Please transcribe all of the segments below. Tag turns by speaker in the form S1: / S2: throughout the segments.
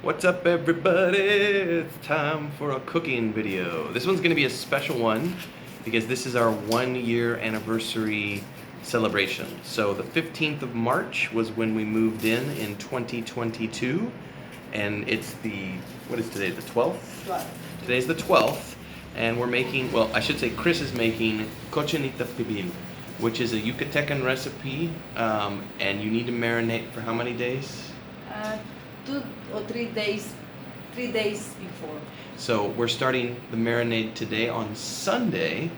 S1: What's up, everybody? It's time for a cooking video. This one's gonna be a special one because this is our 1-year anniversary celebration. So the 15th of March was when we moved in 2022, and it's what is today, the 12th?
S2: 12th.
S1: Today's the 12th, and we're making, well, I should say Chris is making Cochinita Pibil, which is a Yucatecan recipe, and you need to marinate for how many days?
S2: 2 or 3 days, 3 days before.
S1: So we're starting the marinade today on Sunday,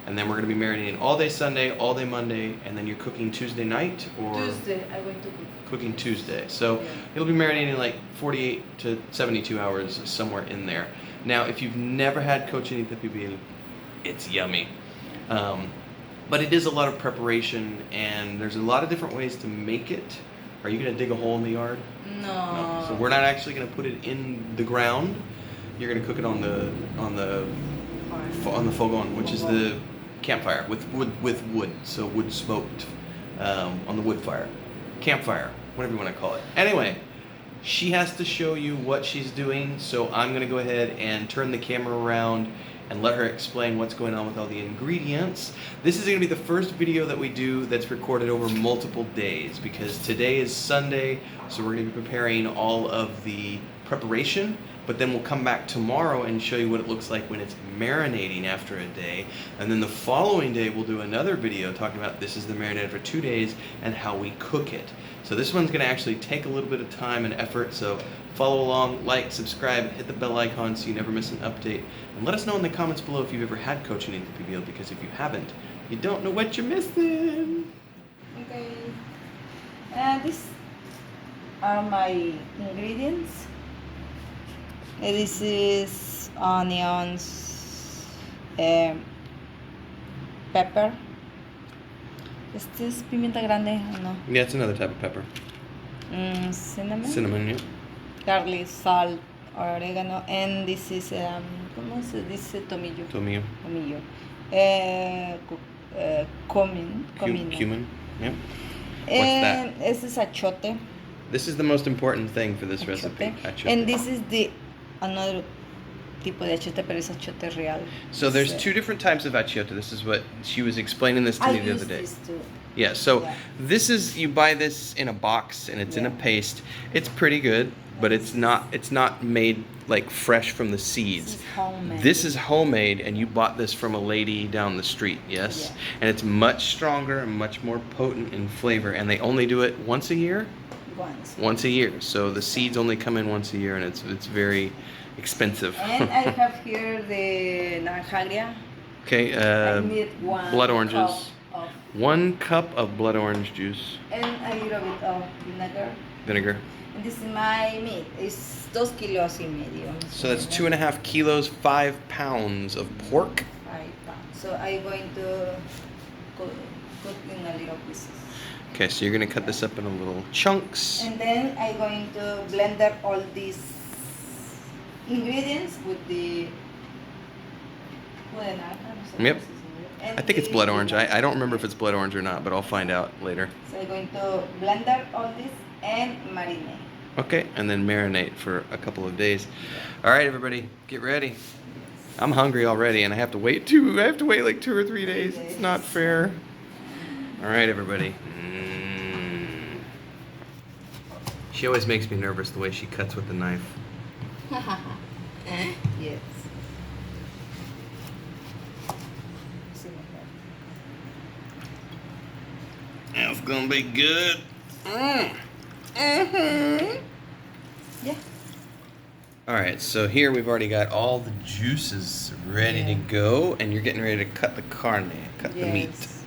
S1: and then we're going to be marinating all day Sunday, all day Monday, and then you're cooking Tuesday night, or
S2: Tuesday, I'm going to cook.
S1: cooking Tuesday. So
S2: Yeah.
S1: it'll be marinating like 48 to 72 hours, somewhere in there. Now, if you've never had Cochinita Pibil, it's yummy. But it is a lot of preparation, and there's a lot of different ways to make it. Are you going to dig a hole in the yard?
S2: No.
S1: So we're not actually going to put it in the ground. You're going to cook it on the fogon, which is the campfire with wood. So wood smoked on the wood fire, campfire, whatever you want to call it. Anyway, she has to show you what she's doing. So I'm going to go ahead and turn the camera around and let her explain what's going on with all the ingredients. This is going to be the first video that we do that's recorded over multiple days, because today is Sunday, so we're going to be preparing all of the preparation, but then we'll come back tomorrow and show you what it looks like when it's marinating after a day, and then the following day we'll do another video talking about this is the marinade for 2 days and how we cook it. So this one's going to actually take a little bit of time and effort, so follow along, like, subscribe, hit the bell icon so you never miss an update, and let us know in the comments below if you've ever had Cochinita Pibil, because if you haven't, you don't know what you're missing.
S2: Okay. These are my ingredients. This is onions, pepper. Este es pimienta grande, ¿o no?
S1: Yeah, it's another type of pepper.
S2: Cinnamon.
S1: Cinnamon, yeah.
S2: Garlic, salt, oregano, and this is ¿cómo se dice? Tomillo.
S1: Tomillo.
S2: Tomillo. Comino.
S1: Cumin, yeah.
S2: And
S1: What's that?
S2: this is achiote.
S1: This is the most important thing for this
S2: Achiote.
S1: recipe. Achiote.
S2: And this is the another tipo de achiote, pero es achiote real.
S1: So there's 2 different types of achiote. This is what she was explaining this to
S2: I
S1: me the other
S2: use
S1: day.
S2: this too.
S1: Yeah, so
S2: Yeah.
S1: this is, you buy this in a box and it's in a
S2: Yeah.
S1: paste. It's pretty good, but it's not made like fresh from the seeds.
S2: This is homemade.
S1: This is homemade, and you bought this from a lady down the street, yes?
S2: Yeah.
S1: And it's much stronger and much more potent in flavor, and they only do it once a year? Once a year. So the seeds only come in once a year, and it's very expensive.
S2: And I have here the naranja.
S1: Okay,
S2: I need 1
S1: blood oranges.
S2: cup of,
S1: 1 cup of blood orange juice,
S2: and a little bit of
S1: vinegar.
S2: And this is my meat. It's 2 kilos y medio.
S1: So that's 2.5 kilos, 5 pounds of pork.
S2: 5 pounds. So I'm going to cook in a little pieces.
S1: Okay, so you're gonna cut this up in a little chunks.
S2: And then I'm going to blend up all these ingredients with the
S1: Yep.
S2: And
S1: I think it's
S2: the-
S1: blood orange. I don't remember if it's blood orange or not, but I'll find out later.
S2: So I'm going to blend up all this and marinate.
S1: Okay, and then marinate for a couple of days. All right, everybody, get ready. I'm hungry already, and I have to wait like 2 or 3 days. It's not fair. All right, everybody. She always makes me nervous the way she cuts with the knife.
S2: Yes.
S1: It's gonna be good.
S2: Yeah.
S1: All right, so here we've already got all the juices ready to go, and you're getting ready to cut the carne, cut the meat.
S2: Yes.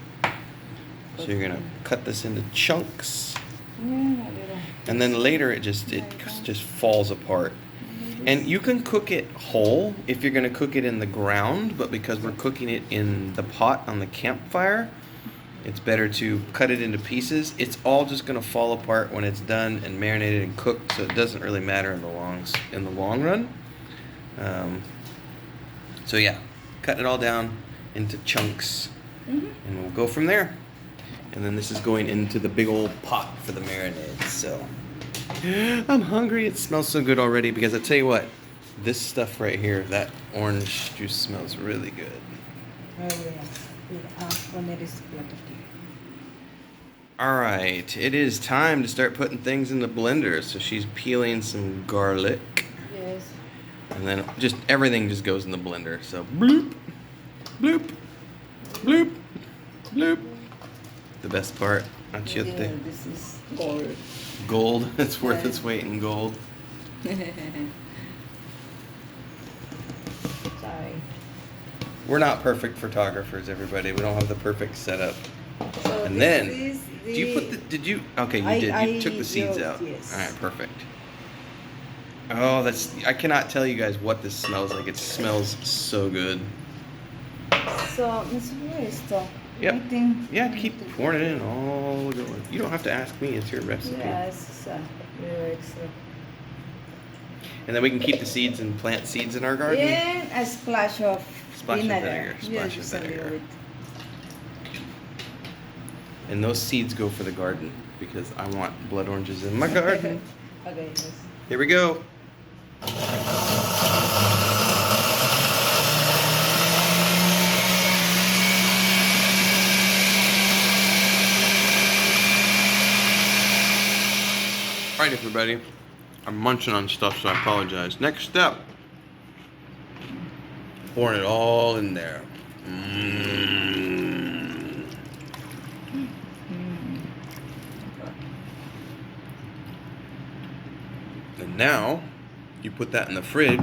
S1: So you're gonna cut this into chunks,
S2: A little.
S1: and then later it just falls apart. And you can cook it whole if you're gonna cook it in the ground, but because we're cooking it in the pot on the campfire, it's better to cut it into pieces. It's all just gonna fall apart when it's done and marinated and cooked, so it doesn't really matter in the long run. So yeah, cut it all down into chunks, and we'll go from there. And then this is going into the big old pot for the marinade. So I'm hungry. It smells so good already because I tell you what, this stuff right here, that orange juice smells really good. All right, it is time to start putting things in the blender. So she's peeling some garlic.
S2: Yes.
S1: And then just everything just goes in the blender. So bloop, bloop, bloop, bloop. The best part, achiote.
S2: Yeah, this is gold.
S1: Gold. It's worth
S2: Yeah.
S1: its weight in gold.
S2: Sorry.
S1: We're not perfect photographers, everybody. We don't have the perfect setup.
S2: So
S1: And
S2: this
S1: then,
S2: is
S1: did you put the? Did you? Okay, you did. You took the seeds out.
S2: Yes.
S1: All right, perfect. Oh, that's. I cannot tell you guys what this smells like. It smells so good.
S2: So, me sube esto.
S1: Yep.
S2: I think
S1: Yeah, keep pouring it in all the way. You don't have to ask me. It's your recipe.
S2: Yeah, it's very extra.
S1: And then we can keep the seeds and plant seeds in our garden.
S2: And a splash of vinegar.
S1: Splash of
S2: Just a little
S1: vinegar.
S2: bit.
S1: And those seeds go for the garden because I want blood oranges in my garden.
S2: Okay, yes.
S1: Here we go. All right, everybody. I'm munching on stuff, so I apologize. Next step. Pouring it all in there. And now, you put that in the fridge.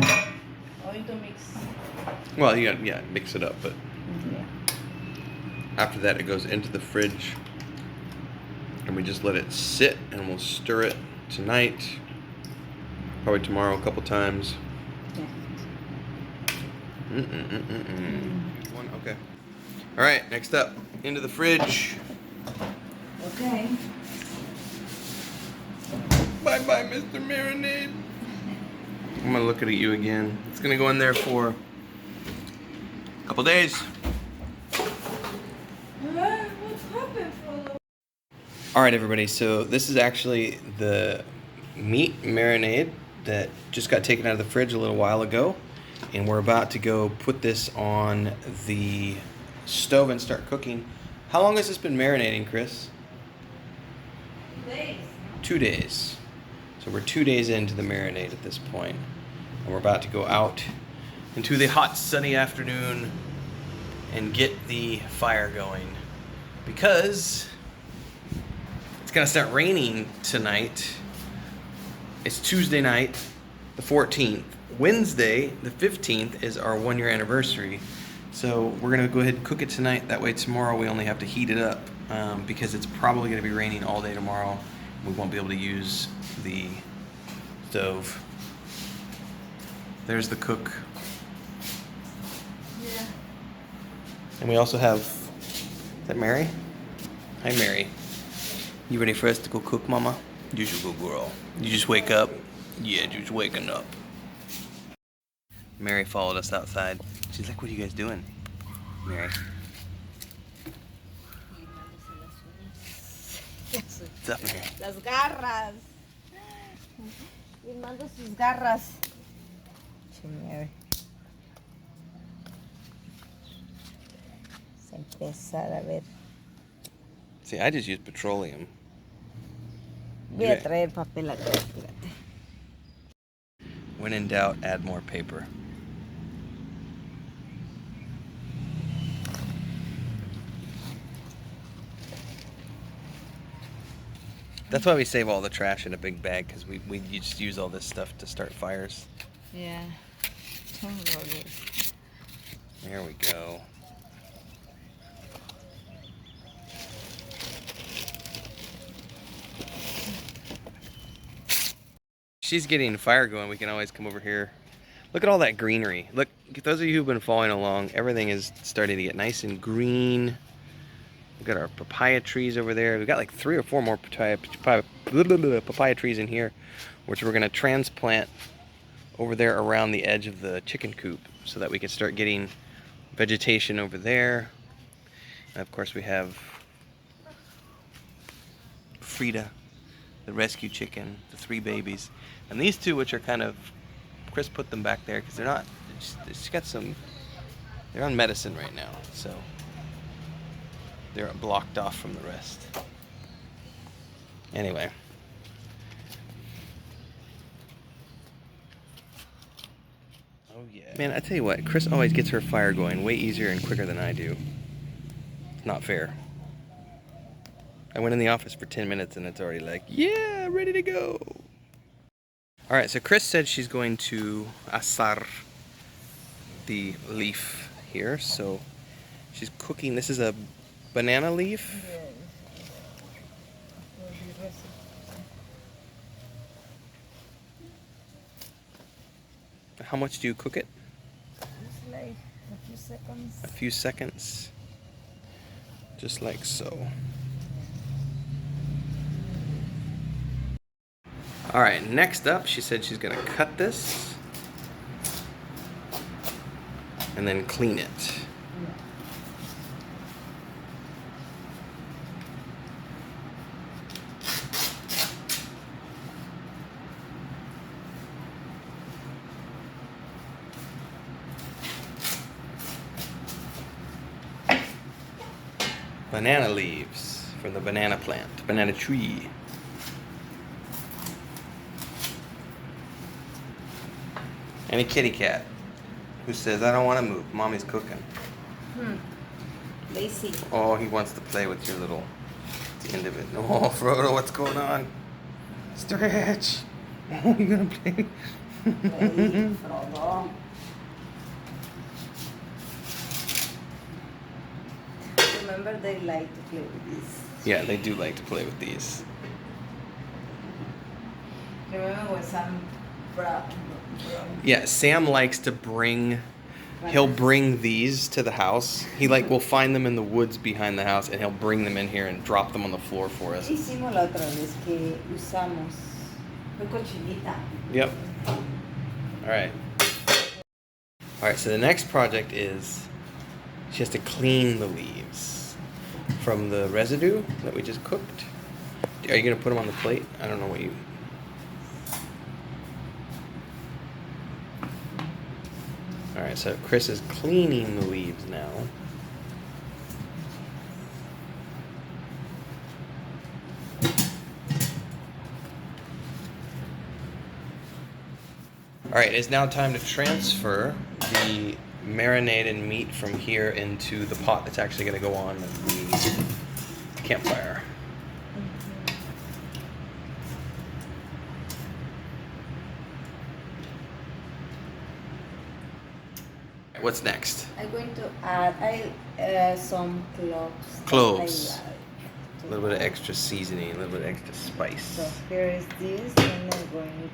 S2: Going to mix.
S1: Well, you got, yeah, mix it up, but
S2: Yeah.
S1: after that, it goes into the fridge. And we just let it sit, and we'll stir it tonight. Probably tomorrow a couple times.
S2: Yeah.
S1: One, okay. All right, next up, into the fridge.
S2: Okay.
S1: Bye-bye, Mr. Marinade. I'm gonna look at you again. It's gonna go in there for a couple days.
S2: What happened for
S1: All right, everybody. So this is actually the meat marinade that just got taken out of the fridge a little while ago, and we're about to go put this on the stove and start cooking. How long has this been marinating, Chris?
S2: days?
S1: 2 days. So we're 2 days into the marinade at this point, and we're about to go out into the hot sunny afternoon and get the fire going because it's gonna start raining tonight. It's Tuesday night, the 14th. Wednesday, the 15th, is our 1 year anniversary. So we're gonna go ahead and cook it tonight. That way tomorrow we only have to heat it up because it's probably gonna be raining all day tomorrow. We won't be able to use the stove. There's the cook.
S2: Yeah.
S1: And we also have, is that Mary? Hi, Mary. You ready for us to go cook, Mama? You should go, girl. You just wake up? Yeah, you just waking up. Mary followed us outside. She's like, what are you guys doing? Mary. What's up, Mary?
S2: Las garras. Limando sus garras. Chévere. Se empezar a ver.
S1: See, I just use petroleum.
S2: Voy a traer papel acá, espérate.
S1: When in doubt, add more paper. That's why we save all the trash in a big bag, because we just use all this stuff to start fires.
S2: Yeah.
S1: There we go. She's getting the fire going. We can always come over here. Look at all that greenery. Look, those of you who've been following along, everything is starting to get nice and green. We've got our papaya trees over there. We've got like 3 or 4 more papaya trees in here, which we're gonna transplant over there around the edge of the chicken coop so that we can start getting vegetation over there. And of course we have Frida the rescue chicken, the 3 babies, and these 2, which are kind of, Chris put them back there because they're not. She's got some. They're on medicine right now, so they're blocked off from the rest. Anyway. Oh yeah. Man, I tell you what, Chris always gets her fire going way easier and quicker than I do. It's not fair. I went in the office for 10 minutes and it's already like, yeah, ready to go. Alright, so Chris said she's going to asar the leaf here. So she's cooking. This is a banana leaf. How much do you cook it?
S2: It's like a few seconds.
S1: A few seconds. Just like so. Alright, next up, she said she's going to cut this and then clean it. Banana leaves from the banana plant, banana tree. And a kitty cat who says, I don't want to move. Mommy's cooking.
S2: Lazy.
S1: Oh, he wants to play with your little, the end of it. Oh, Frodo, what's going on? Stretch. Oh, you gonna play?
S2: Hey, Frodo. Remember, they like to play with this.
S1: Yeah, they do like to play with these.
S2: Remember when some brown.
S1: Yeah, Sam likes to bring, he'll bring these to the house. He will find them in the woods behind the house and he'll bring them in here and drop them on the floor for us.
S2: Hicimos la otra vez que usamos. Fue cochinita.
S1: Yep. Alright. Alright, so the next project is she has to clean the leaves from the residue that we just cooked. Are you going to put them on the plate? I don't know what you... Alright, so Chris is cleaning the leaves now. Alright, it's now time to transfer the marinated meat from here into the pot that's actually going to go on the campfire. What's next?
S2: I'm going to add some cloves.
S1: Cloves. A little bit of extra seasoning, a little bit of extra spice.
S2: So here is this, and I'm going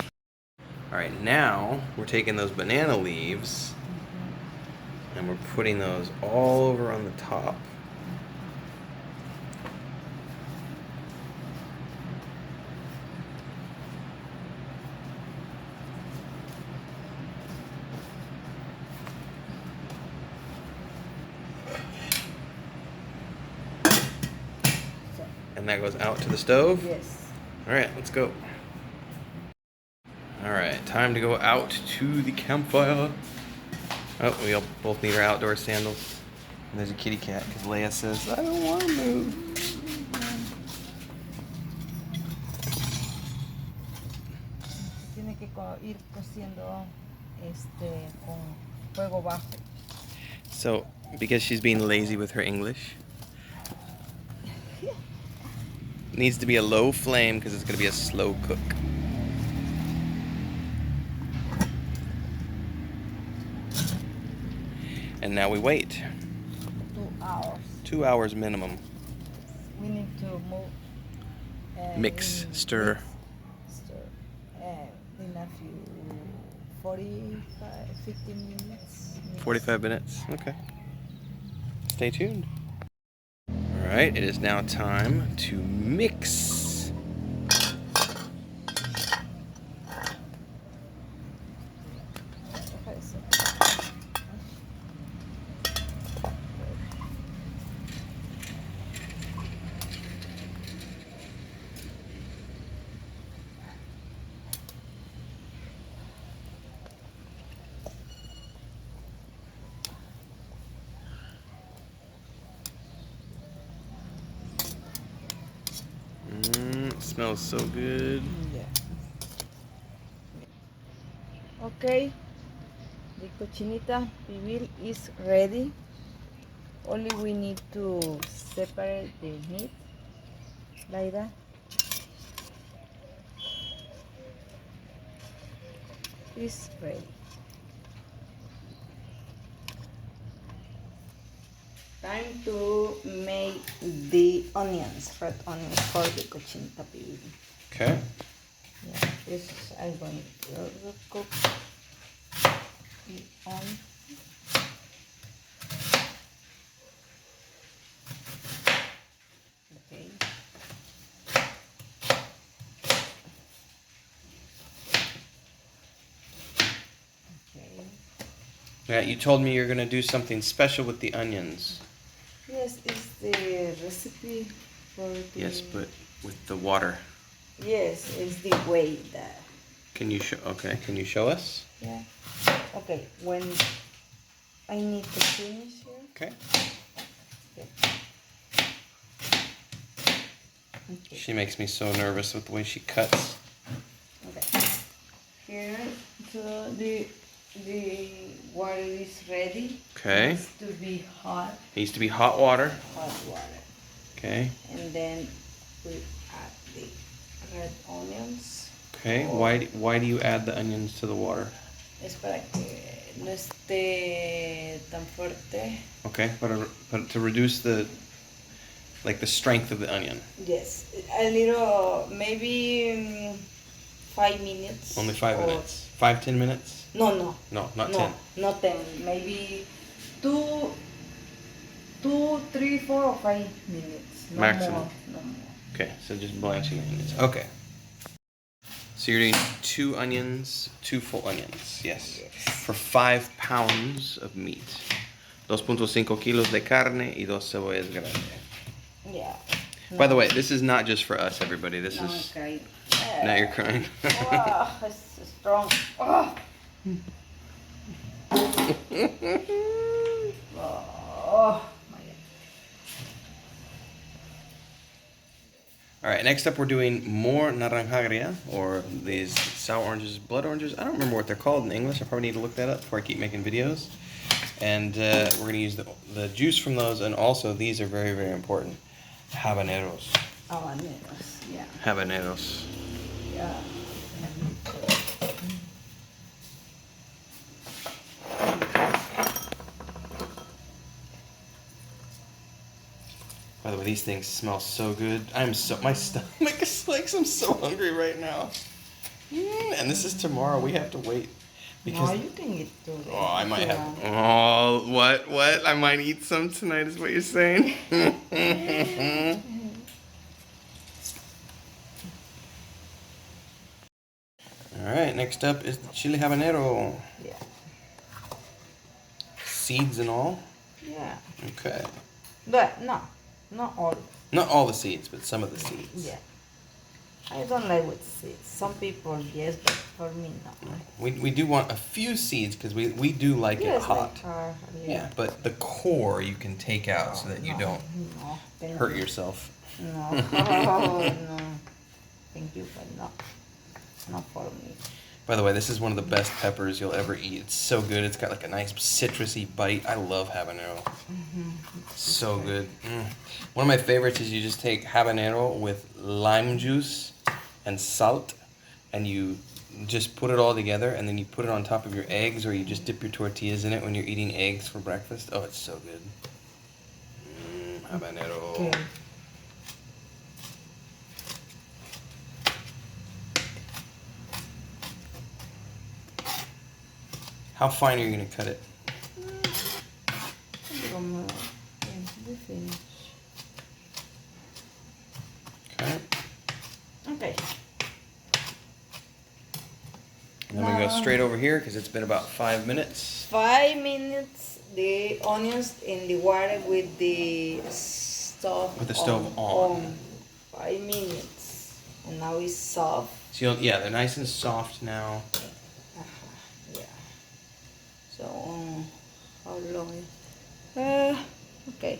S2: to...
S1: Alright, now we're taking those banana leaves and we're putting those all over on the top. And that goes out to the stove?
S2: Yes.
S1: Alright, let's go. Alright, time to go out to the campfire. Oh, we all both need our outdoor sandals. And there's a kitty cat because Leia says, I don't want to move.
S2: Tiene que ir cociendo con fuego bajo.
S1: So, because she's being lazy with her English, needs to be a low flame because it's going to be a slow cook. And now we wait.
S2: 2 hours.
S1: 2 hours minimum.
S2: We need to move.
S1: Mix, stir.
S2: Stir. In a few 15 minutes.
S1: 45 minutes. Okay. Stay tuned. Alright, it is now time to mix. smells so good.
S2: Yeah. Okay, the Cochinita Pibil is ready. Only we need to separate the meat like that. It's ready. Time to make the onions, red onions for the Cochinita Pibil.
S1: Okay.
S2: Yeah, this I'm going to cook it on. Okay. Okay.
S1: Yeah, you told me you're gonna do something special with the onions.
S2: Yes, it's the recipe for the.
S1: Yes, but with the water.
S2: Yes, it's the way that.
S1: Can you show? Okay, can you show us?
S2: Yeah. Okay, when I need to finish here.
S1: Okay.
S2: Okay. Okay.
S1: She makes me so nervous with the way she cuts.
S2: Okay. Here, so the water is ready.
S1: Okay.
S2: It needs to be hot.
S1: It needs to be hot water.
S2: Hot water.
S1: Okay.
S2: And then we add the red onions.
S1: Okay. Why do you add the onions to the water?
S2: Es para que no esté tan fuerte.
S1: Okay, but to reduce the strength of the onion.
S2: Yes, a little, maybe 5 minutes.
S1: Only 5 minutes. 5-10 minutes?
S2: No,
S1: No, not 10.
S2: not 10. Maybe 2, 3, 4, or 5 minutes. No
S1: Maximum.
S2: more. No more.
S1: Okay, so just blanching the onions. Okay. So you're doing 2 onions, 2 full onions, yes. For 5 pounds of meat. 2.5 kilos de carne y 2 cebollas grandes.
S2: Yeah.
S1: By the way, this is not just for us, everybody. This
S2: No,
S1: is.
S2: okay.
S1: Now you're crying.
S2: Oh, it's strong. Oh. Oh my God.
S1: All right, next up we're doing more naranjagria, or these sour oranges, blood oranges. I don't remember what they're called in English. I probably need to look that up before I keep making videos. And we're going to use the juice from those, and also these are very, very important. Habaneros.
S2: Habaneros, yeah.
S1: Habaneros.
S2: Yeah.
S1: By the way, these things smell so good. My stomach is like, I'm so hungry right now. And this is tomorrow. We have to wait. Because,
S2: No, you can eat today.
S1: oh, I might
S2: Yeah.
S1: have. Oh, what? I might eat some tonight, is what you're saying? All right, next up is the chile habanero.
S2: Yeah.
S1: Seeds and all?
S2: Yeah.
S1: Okay.
S2: But no, not all.
S1: Not all the seeds, but some of the seeds.
S2: Yeah. I don't like with seeds. Some people, yes, but for me, no.
S1: We do want a few seeds because we do like it
S2: Yes,
S1: hot.
S2: like,
S1: Yeah, but the core you can take out so that you don't hurt yourself.
S2: No. Oh, no. Thank you, but no. Not for me.
S1: By the way, this is one of the best peppers you'll ever eat. It's so good. It's got like a nice citrusy bite. I love habanero. So good. One of my favorites is you just take habanero with lime juice and salt, and you just put it all together, and then you put it on top of your eggs, or you just dip your tortillas in it when you're eating eggs for breakfast. Oh, it's so good. Habanero.
S2: Okay.
S1: How fine are you going to cut it?
S2: We finish.
S1: Okay.
S2: Okay.
S1: And then we go straight over here because it's been about 5 minutes.
S2: 5 minutes. The onions in the water with the stove.
S1: With the stove on.
S2: 5 minutes, and now it's soft.
S1: So yeah, they're nice and soft now.
S2: Yeah. So how long? Okay.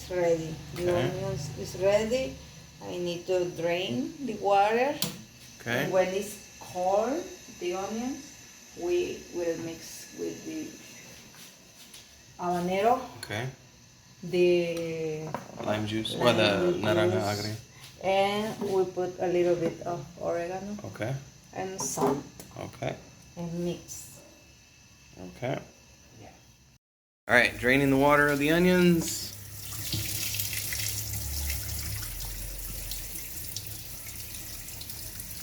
S2: It's ready. The
S1: Okay.
S2: onions is ready. I need to drain the water.
S1: Okay.
S2: And when it's cold, the onions, we will mix with the habanero,
S1: Okay.
S2: the
S1: Lime juice.
S2: lime
S1: Or the naranja
S2: juice,
S1: agria.
S2: and we put a little bit of oregano
S1: Okay.
S2: and salt
S1: Okay.
S2: and mix.
S1: Okay. All right, draining the water of the onions.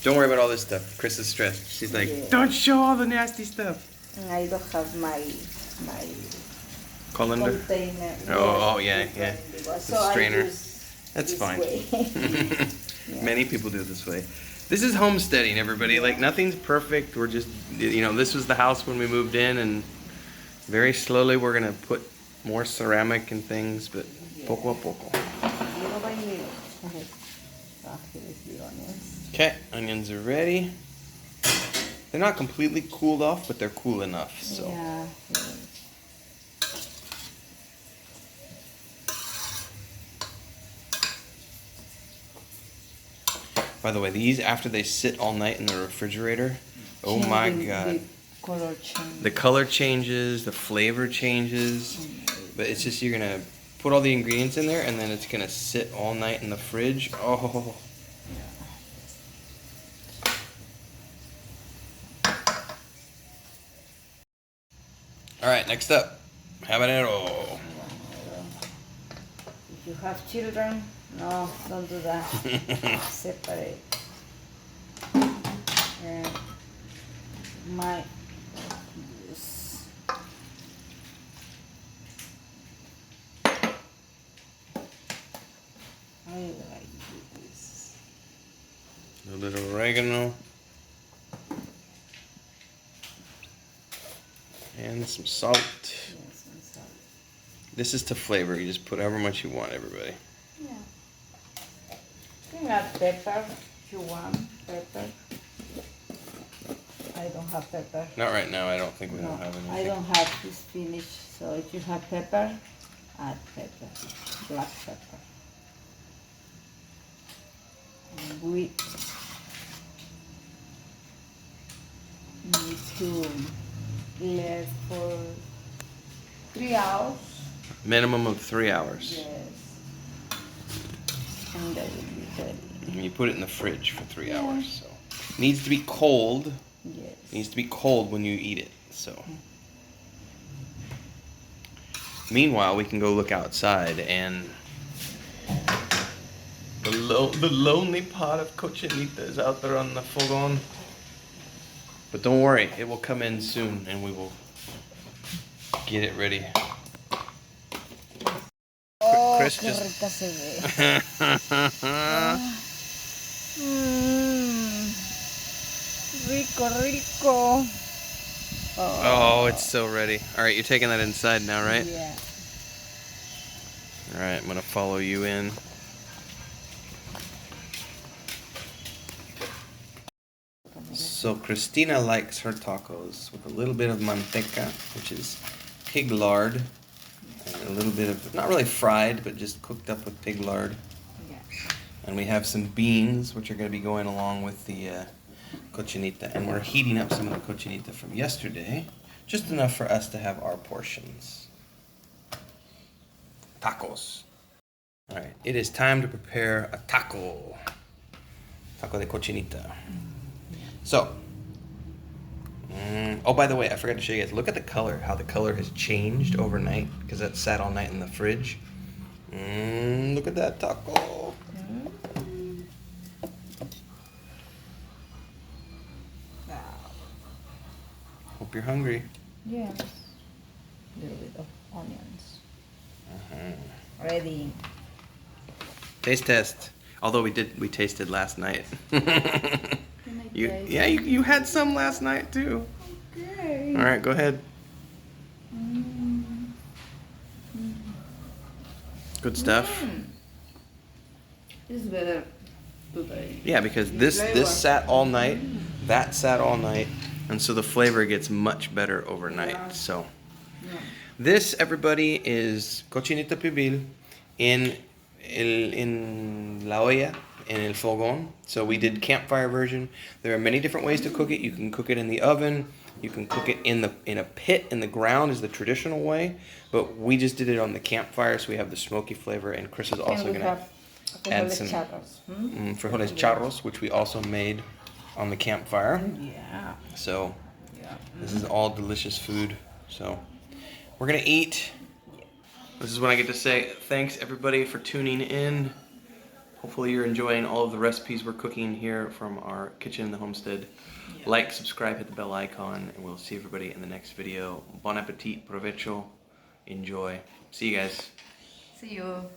S1: Don't worry about all this stuff. Chris is stressed. She's like,
S2: Yeah.
S1: don't show all the nasty stuff.
S2: And I don't have my
S1: Colander?
S2: container.
S1: Oh, yeah, yeah.
S2: So
S1: The strainer.
S2: I use
S1: That's
S2: this
S1: fine.
S2: way. Yeah.
S1: Many people do it this way. This is homesteading, everybody. Like, nothing's perfect. We're just, this was the house when we moved in, and very slowly we're going to put more ceramic and things, but poco a poco.
S2: Little by little. Okay. So here's the onions.
S1: Okay, onions are ready. They're not completely cooled off, but they're cool enough, so.
S2: Yeah.
S1: By the way, these, after they sit all night in the refrigerator, oh my God.
S2: The color change.
S1: The color changes, the flavor changes, but it's just, you're gonna put all the ingredients in there and then it's gonna sit all night in the fridge. Oh. All right, next up, habanero.
S2: If you have children, no, don't do that. Separate. And my this. I like this.
S1: A little bit of oregano. And some salt.
S2: Yes, and salt.
S1: This is to flavor. You just put however much you want, everybody.
S2: Yeah. You can add pepper if you want pepper. I don't have pepper.
S1: Not right now. I don't think we
S2: No,
S1: don't have anything.
S2: I don't have this finished. So if you have pepper, add pepper, black pepper. And we need to let for 3 hours.
S1: Minimum of 3 hours.
S2: Yes. And that will be ready.
S1: And you put it in the fridge for 3
S2: Yeah.
S1: hours. So needs to be cold.
S2: Yes.
S1: Needs to be cold when you eat it. So meanwhile, we can go look outside and the lonely pot of cochinita is out there on the fogon. But don't worry, it will come in soon and we will get it ready.
S2: Oh,
S1: Chris
S2: qué
S1: just-
S2: rica se ve. Rico, rico.
S1: Oh, it's so ready. All right, you're taking that inside now, right?
S2: Yeah.
S1: All right, I'm gonna follow you in. So Cristina likes her tacos with a little bit of manteca, which is pig lard, and a little bit of, not really fried, but just cooked up with pig lard.
S2: Yeah.
S1: And we have some beans, which are going to be going along with the cochinita. And we're heating up some of the cochinita from yesterday, just enough for us to have our portions. Tacos. All right, it is time to prepare a taco. Taco de cochinita. So, oh, by the way, I forgot to show you guys. Look at the color, how the color has changed overnight, because that sat all night in the fridge. Look at that taco. Hope you're hungry.
S2: Yes. A little bit of onions.
S1: Uh-huh.
S2: Ready.
S1: Taste test. Although we tasted last night. You,
S2: taste?
S1: yeah, you had some last night too.
S2: Okay.
S1: All right, go ahead. Good stuff.
S2: It's better today.
S1: Yeah, because
S2: The
S1: this
S2: flavor.
S1: sat all night, that sat all night, and so the flavor gets much better overnight.
S2: Yeah.
S1: So
S2: Yeah.
S1: this, everybody, is Cochinita Pibil. in la olla, in el fogón. So we did campfire version. There are many different ways to cook it. You can cook it in the oven. You can cook it in a pit in the ground is the traditional way, but we just did it on the campfire, so we have the smoky flavor. And Chris is also gonna add some frijoles charros, which we also made on the campfire.
S2: Yeah.
S1: So this is all delicious food. So we're gonna eat. This is when I get to say thanks everybody for tuning in. Hopefully you're enjoying all of the recipes we're cooking here from our kitchen in the homestead. Yeah. Like, subscribe, hit the bell icon, and we'll see everybody in the next video. Bon appetit, provecho, enjoy. See you guys.
S2: See you.